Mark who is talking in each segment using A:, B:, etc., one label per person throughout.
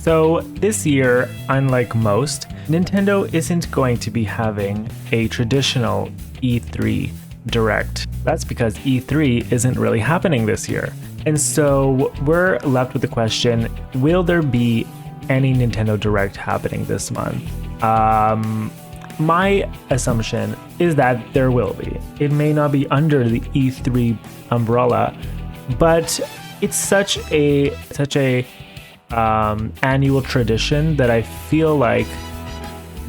A: So this year, unlike most, Nintendo isn't going to be having a traditional E3 Direct. That's because E3 isn't really happening this year. And so we're left with the question, will there be any Nintendo Direct happening this month? My assumption is that there will be. It may not be under the E3 umbrella, but it's such a annual tradition that I feel like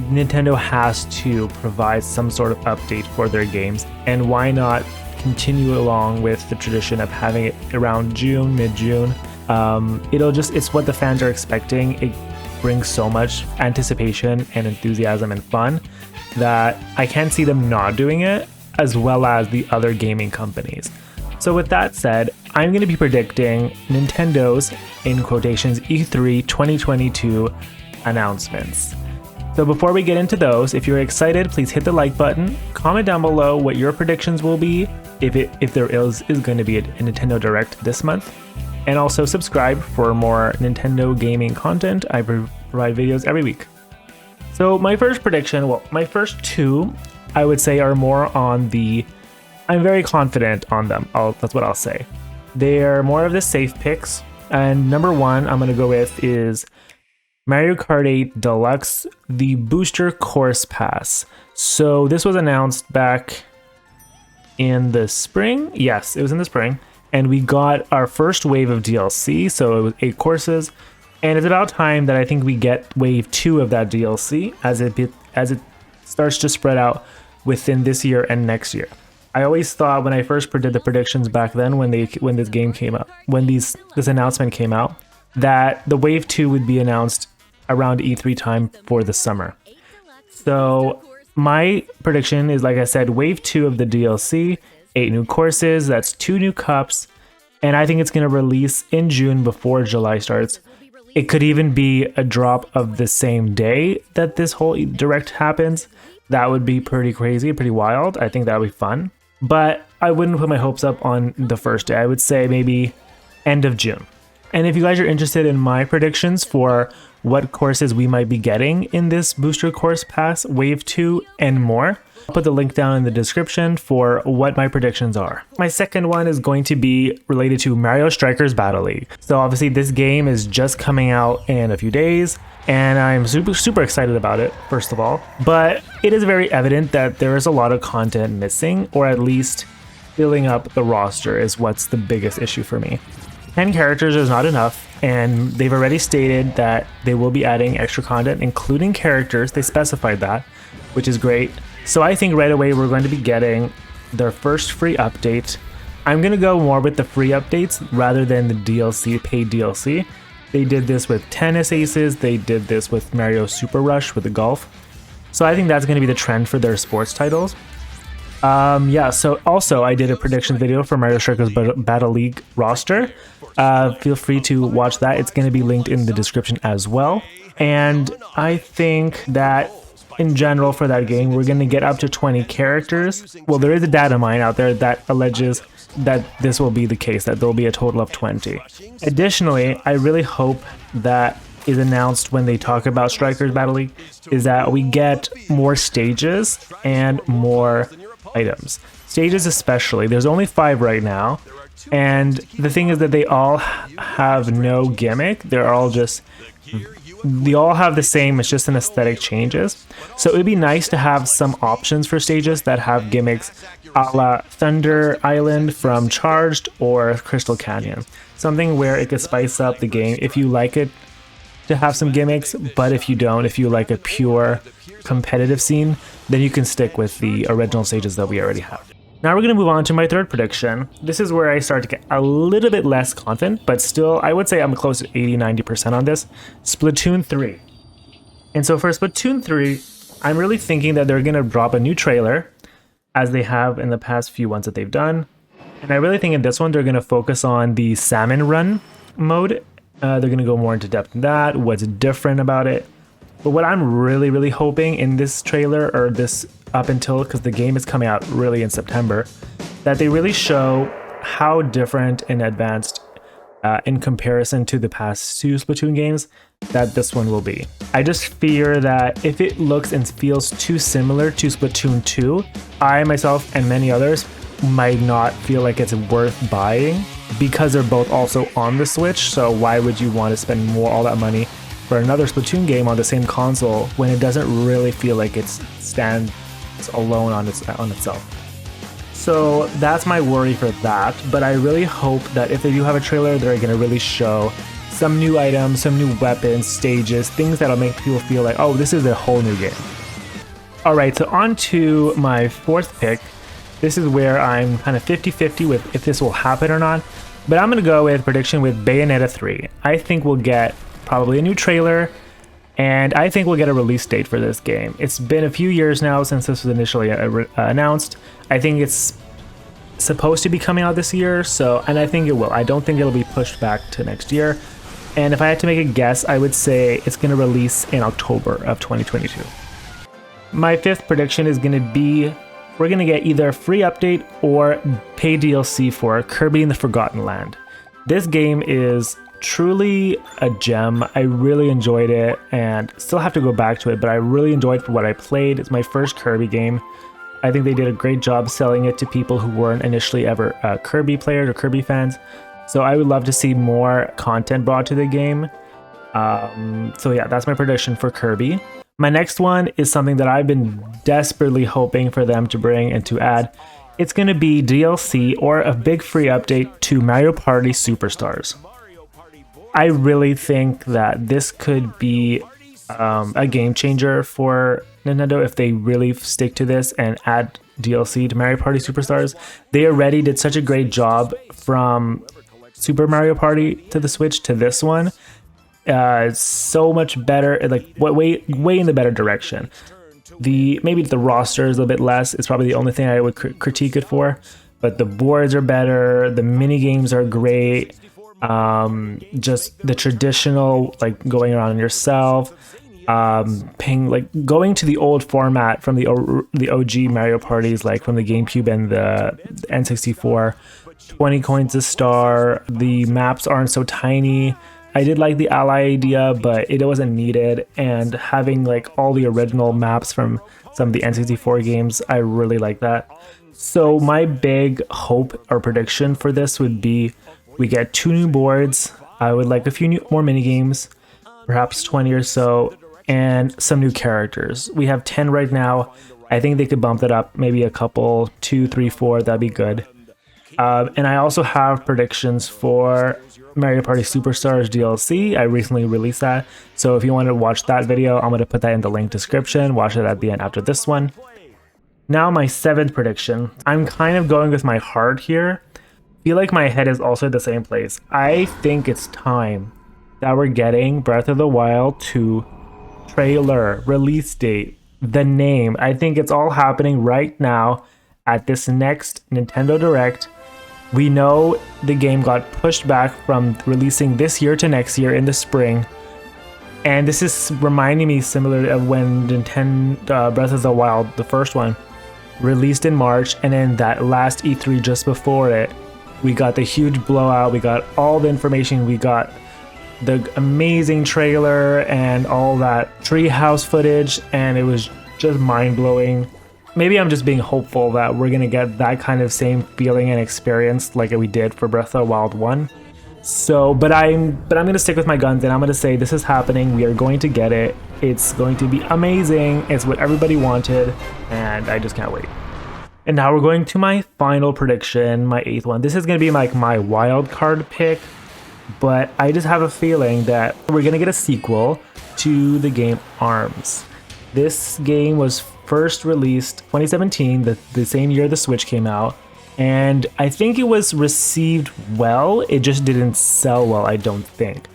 A: Nintendo has to provide some sort of update for their games, and why not continue along with the tradition of having it around June, mid-June. It's what the fans are expecting. It brings so much anticipation and enthusiasm and fun that I can't see them not doing it, as well as the other gaming companies. So with that said, I'm going to be predicting Nintendo's, in quotations, E3 2022 announcements. So before we get into those, if you're excited, please hit the like button, comment down below what your predictions will be, if there is going to be a Nintendo Direct this month, and also subscribe for more Nintendo gaming content. I provide videos every week. So my first prediction, my first two, I would say are more on the, I'm very confident on them. That's what I'll say. They're more of the safe picks. And number one I'm going to go with is Mario Kart 8 Deluxe, the Booster Course Pass. So this was announced back in the spring. Yes, it was in the spring. And we got our first wave of DLC. So it was 8 courses. And it's about time that I think we get wave 2 of that DLC as it starts to spread out within this year and next year. I always thought when I first did the predictions back then, when this game came out, when this announcement came out, that the wave 2 would be announced around E3 time for the summer. So my prediction is, like I said, wave 2 of the DLC, 8 new courses, that's 2 new cups, and I think it's going to release in June before July starts. It could even be a drop of the same day that this whole Direct happens. That would be pretty crazy, pretty wild. I think that would be fun. But I wouldn't put my hopes up on the first day. I would say maybe end of June. And if you guys are interested in my predictions for what courses we might be getting in this Booster Course Pass, Wave 2, and more, I'll put the link down in the description for what my predictions are. My second one is going to be related to Mario Strikers Battle League. So obviously this game is just coming out in a few days, and I'm super excited about it, first of all. But it is very evident that there is a lot of content missing, or at least filling up the roster is what's the biggest issue for me. 10 characters is not enough, and they've already stated that they will be adding extra content, including characters. They specified that, which is great. So I think right away we're going to be getting their first free update. I'm going to go more with the free updates rather than the DLC, paid DLC. They did this with Tennis Aces. They did this with Mario Super Rush with the golf. So I think that's going to be the trend for their sports titles. So also I did a prediction video for Mario Strikers Battle League roster. Feel free to watch that. It's going to be linked in the description as well. And I think that in general for that game, we're going to get up to 20 characters. Well, there is a data mine out there that alleges that this will be the case, that there'll be a total of 20. Additionally, I really hope that is announced when they talk about Strikers Battle League is that we get more stages and more items. Stages especially, there's only 5 right now, and the thing is that they all have no gimmick. They all have the same, it's just an aesthetic changes. So it'd be nice to have some options for stages that have gimmicks a la Thunder Island from Charged or Crystal Canyon. Something where it could spice up the game if you like it to have some gimmicks, but if you don't, if you like a pure competitive scene, then you can stick with the original stages that we already have. Now we're going to move on to my third prediction. This is where I start to get a little bit less confident, but still I would say I'm close to 80-90% on this. Splatoon 3. And so for Splatoon 3, I'm really thinking that they're going to drop a new trailer, as they have in the past few ones that they've done. And I really think in this one they're going to focus on the salmon run mode. They're going to go more into depth in that, what's different about it. But what I'm really hoping in this trailer, or this up until, because the game is coming out really in September, that they really show how different and advanced in comparison to the past 2 Splatoon games that this one will be. I just fear that if it looks and feels too similar to Splatoon 2, I myself and many others might not feel like it's worth buying because they're both also on the Switch. So why would you want to spend all that money for another Splatoon game on the same console when it doesn't really feel like it stands alone on itself? So that's my worry for that, but I really hope that if they do have a trailer, they're going to really show some new items, some new weapons, stages, things that'll make people feel like, oh, this is a whole new game. Alright, so on to my 4th pick. This is where I'm kind of 50-50 with if this will happen or not, but I'm going to go with prediction with Bayonetta 3. I think we'll get probably a new trailer, and I think we'll get a release date for this game. It's been a few years now since this was initially announced. I think it's supposed to be coming out this year, and I think it will. I don't think it'll be pushed back to next year. And if I had to make a guess, I would say it's going to release in October of 2022. My 5th prediction is going to be we're going to get either a free update or pay DLC for Kirby in the Forgotten Land. This game is truly a gem. I really enjoyed it and still have to go back to it, but I really enjoyed what I played. It's my first Kirby game. I think they did a great job selling it to people who weren't initially ever Kirby players or Kirby fans. So I would love to see more content brought to the game. So yeah, that's my prediction for Kirby. My next one is something that I've been desperately hoping for them to bring and to add. It's going to be DLC or a big free update to Mario Party Superstars. I really think that this could be a game changer for Nintendo if they really stick to this and add DLC to Mario Party Superstars. They already did such a great job from Super Mario Party to the Switch to this one. So much better, like way in the better direction. Maybe the roster is a bit less. It's probably the only thing I would critique it for. But the boards are better. The mini games are great. Just the traditional, like going around yourself, going to the old format from the OG Mario parties, like from the GameCube and the N64. 20 coins a star. The maps aren't so tiny. I did like the ally idea, but it wasn't needed. And having like all the original maps from some of the N64 games, I really like that. So my big hope or prediction for this would be we get 2 new boards. I would like a few more mini games, perhaps 20 or so, and some new characters. We have 10 right now. I think they could bump that up, maybe a couple, 2, 3, 4. That'd be good. And I also have predictions for Mario Party Superstars DLC. I recently released that, so if you want to watch that video, I'm going to put that in the link description. Watch it at the end after this one. Now my 7th prediction. I'm kind of going with my heart here. I feel like my head is also at the same place. I think it's time that we're getting Breath of the Wild 2 trailer, release date, the name. I think it's all happening right now at this next Nintendo Direct. We know the game got pushed back from releasing this year to next year in the spring. And this is reminding me similar of when Nintendo Breath of the Wild, the first one, released in March, and then that last E3 just before it, we got the huge blowout, we got all the information, we got the amazing trailer and all that treehouse footage, and it was just mind-blowing. Maybe I'm just being hopeful that we're gonna get that kind of same feeling and experience like we did for Breath of the Wild 1. So, but I'm gonna stick with my guns, and I'm gonna say this is happening. We are going to get it. It's going to be amazing. It's what everybody wanted, and I just can't wait. And now we're going to my final prediction, my 8th one. This is gonna be like my wild card pick, but I just have a feeling that we're gonna get a sequel to the game ARMS. This game was first released 2017, the same year the Switch came out, and I think it was received well. It just didn't sell well, I don't think.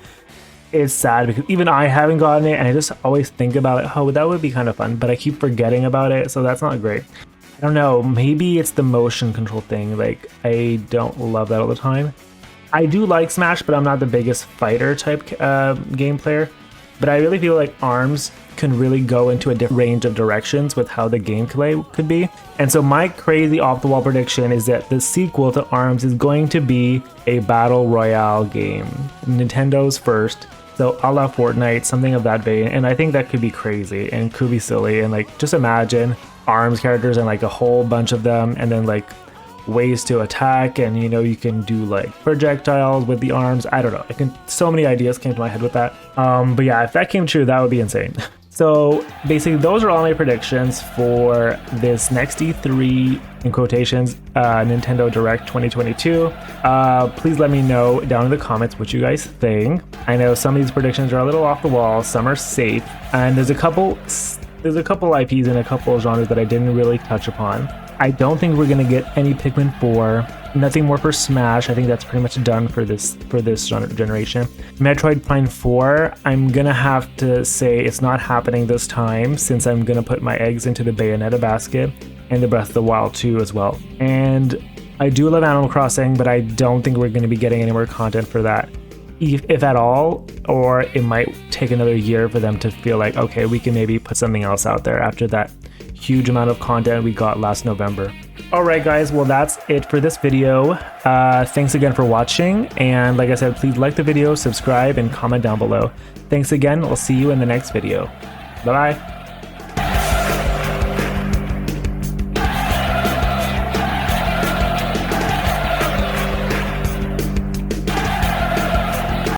A: It's sad because even I haven't gotten it, and I just always think about it, oh, that would be kind of fun, but I keep forgetting about it, so that's not great. I don't know, maybe it's the motion control thing, like I don't love that all the time. I do like Smash, but I'm not the biggest fighter type game player. but I really feel like ARMS can really go into a different range of directions with how the gameplay could be. And so my crazy off-the-wall prediction is that the sequel to ARMS is going to be a battle royale game, Nintendo's first. So a la Fortnite, something of that vein, and I think that could be crazy and could be silly. And like, just imagine ARMS characters and like a whole bunch of them, and then like ways to attack, and you know, you can do like projectiles with the arms. I don't know, so many ideas came to my head with that. But yeah, if that came true, that would be insane. So basically those are all my predictions for this next E3, in quotations, Nintendo Direct 2022. Please let me know down in the comments what you guys think. I know some of these predictions are a little off the wall, some are safe, and there's a couple IPs and a couple of genres that I didn't really touch upon. I don't think we're gonna get any Pikmin 4, nothing more for Smash. I think that's pretty much done for this generation. Metroid Prime 4, I'm gonna have to say it's not happening this time, since I'm gonna put my eggs into the Bayonetta basket, and the Breath of the Wild 2 as well. And I do love Animal Crossing, but I don't think we're gonna be getting any more content for that, if at all, or it might take another year for them to feel like, okay, we can maybe put something else out there after that huge amount of content we got last November. Alright guys, well that's it for this video. Thanks again for watching, and like I said, please like the video, subscribe, and comment down below. Thanks again, I'll see you in the next video. Bye bye.